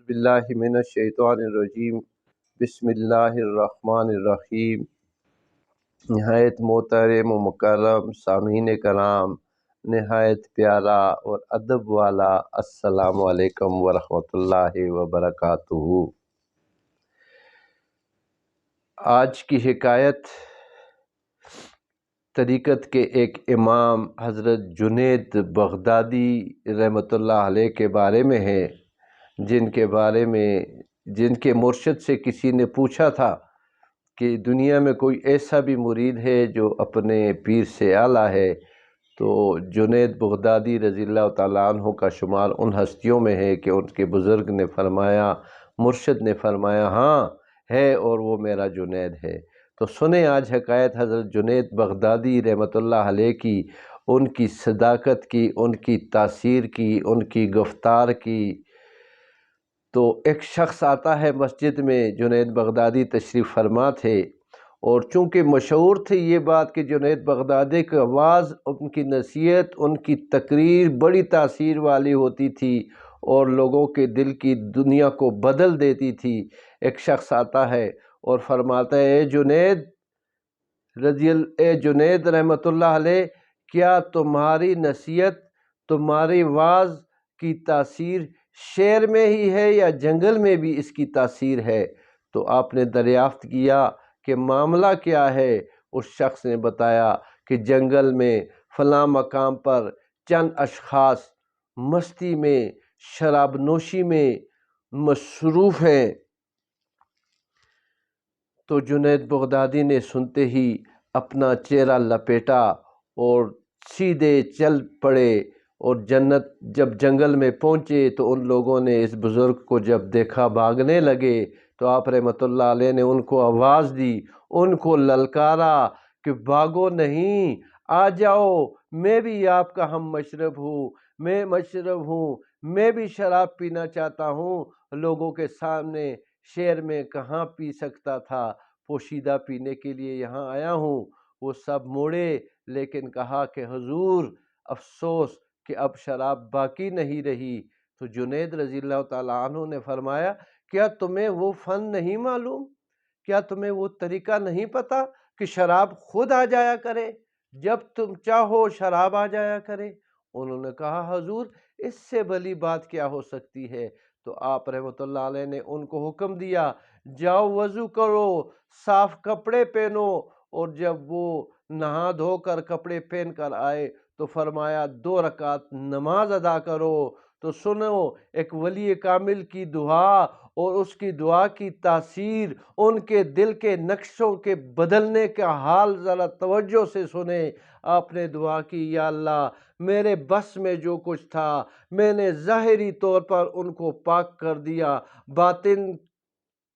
باللہ من الشیطان الرجیم بسم اللہ الرحمن الرحیم۔ نہایت محترم و مکرم سامعین کرام، نہایت پیارا اور ادب والا السلام علیکم ورحمۃ اللہ وبرکاتہ۔ آج کی حکایت طریقت کے ایک امام حضرت جنید بغدادی رحمۃ اللہ علیہ کے بارے میں ہے، جن کے مرشد سے کسی نے پوچھا تھا کہ دنیا میں کوئی ایسا بھی مرید ہے جو اپنے پیر سے اعلیٰ ہے، تو جنید بغدادی رضی اللہ تعالیٰ عنہ کا شمار ان ہستیوں میں ہے کہ ان کے بزرگ نے فرمایا، مرشد نے فرمایا ہاں ہے، اور وہ میرا جنید ہے۔ تو سنیں آج حکایت حضرت جنید بغدادی رحمۃ اللہ علیہ کی، ان کی صداقت کی، ان کی تاثیر کی، ان کی گفتار کی۔ تو ایک شخص آتا ہے مسجد میں، جنید بغدادی تشریف فرما تھے، اور چونکہ مشہور تھی یہ بات کہ جنید بغدادی کی آواز، ان کی نصیحت، ان کی تقریر بڑی تاثیر والی ہوتی تھی اور لوگوں کے دل کی دنیا کو بدل دیتی تھی۔ ایک شخص آتا ہے اور فرماتا ہے، اے جنید رحمۃ اللہ علیہ، کیا تمہاری نصیحت، تمہاری واعظ کی تاثیر شہر میں ہی ہے یا جنگل میں بھی اس کی تاثیر ہے؟ تو آپ نے دریافت کیا کہ معاملہ کیا ہے؟ اس شخص نے بتایا کہ جنگل میں فلاں مقام پر چند اشخاص مستی میں، شراب نوشی میں مصروف ہیں۔ تو جنید بغدادی نے سنتے ہی اپنا چہرہ لپیٹا اور سیدھے چل پڑے، اور جب جنگل میں پہنچے تو ان لوگوں نے اس بزرگ کو جب دیکھا بھاگنے لگے، تو آپ رحمۃ اللہ علیہ نے ان کو آواز دی، ان کو للکارا کہ بھاگو نہیں، آ جاؤ، میں بھی آپ کا ہم مشرب ہوں، میں بھی شراب پینا چاہتا ہوں، لوگوں کے سامنے شہر میں کہاں پی سکتا تھا، پوشیدہ پینے کے لیے یہاں آیا ہوں۔ وہ سب موڑے، لیکن کہا کہ حضور افسوس کہ اب شراب باقی نہیں رہی۔ تو جنید رضی اللہ تعالیٰ عنہ نے فرمایا، کیا تمہیں وہ فن نہیں معلوم؟ کیا تمہیں وہ طریقہ نہیں پتا کہ شراب خود آ جایا کرے؟ جب تم چاہو شراب آ جایا کرے۔ انہوں نے کہا، حضور اس سے بلی بات کیا ہو سکتی ہے؟ تو آپ رحمۃ اللہ علیہ نے ان کو حکم دیا، جاؤ وضو کرو، صاف کپڑے پہنو، اور جب وہ نہا دھو کر کپڑے پہن کر آئے تو فرمایا 2 رکعت نماز ادا کرو۔ تو سنو ایک ولی کامل کی دعا اور اس کی دعا کی تاثیر، ان کے دل کے نقشوں کے بدلنے کا حال ذرا توجہ سے سنیں۔ آپ نے دعا کی، یا اللہ میرے بس میں جو کچھ تھا میں نے ظاہری طور پر ان کو پاک کر دیا،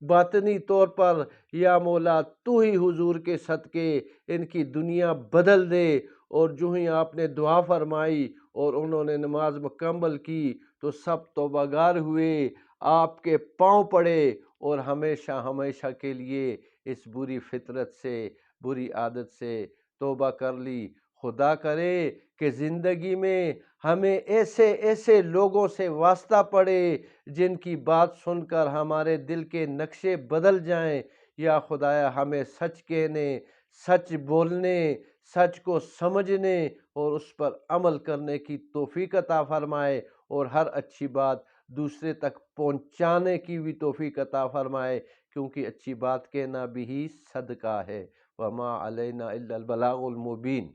باطنی طور پر یا مولا تو ہی حضور کے صدقے ان کی دنیا بدل دے۔ اور جو ہی آپ نے دعا فرمائی اور انہوں نے نماز مکمل کی تو سب توبہ گار ہوئے، آپ کے پاؤں پڑے، اور ہمیشہ ہمیشہ کے لیے اس بری فطرت سے، بری عادت سے توبہ کر لی۔ خدا کرے کہ زندگی میں ہمیں ایسے لوگوں سے واسطہ پڑے جن کی بات سن کر ہمارے دل کے نقشے بدل جائیں۔ یا خدایا ہمیں سچ کہنے، سچ بولنے، سچ کو سمجھنے اور اس پر عمل کرنے کی توفیق عطا فرمائے، اور ہر اچھی بات دوسرے تک پہنچانے کی بھی توفیق عطا فرمائے، کیونکہ اچھی بات کہنا بھی صدقہ ہے۔ وما علینا الا البلاغ المبین۔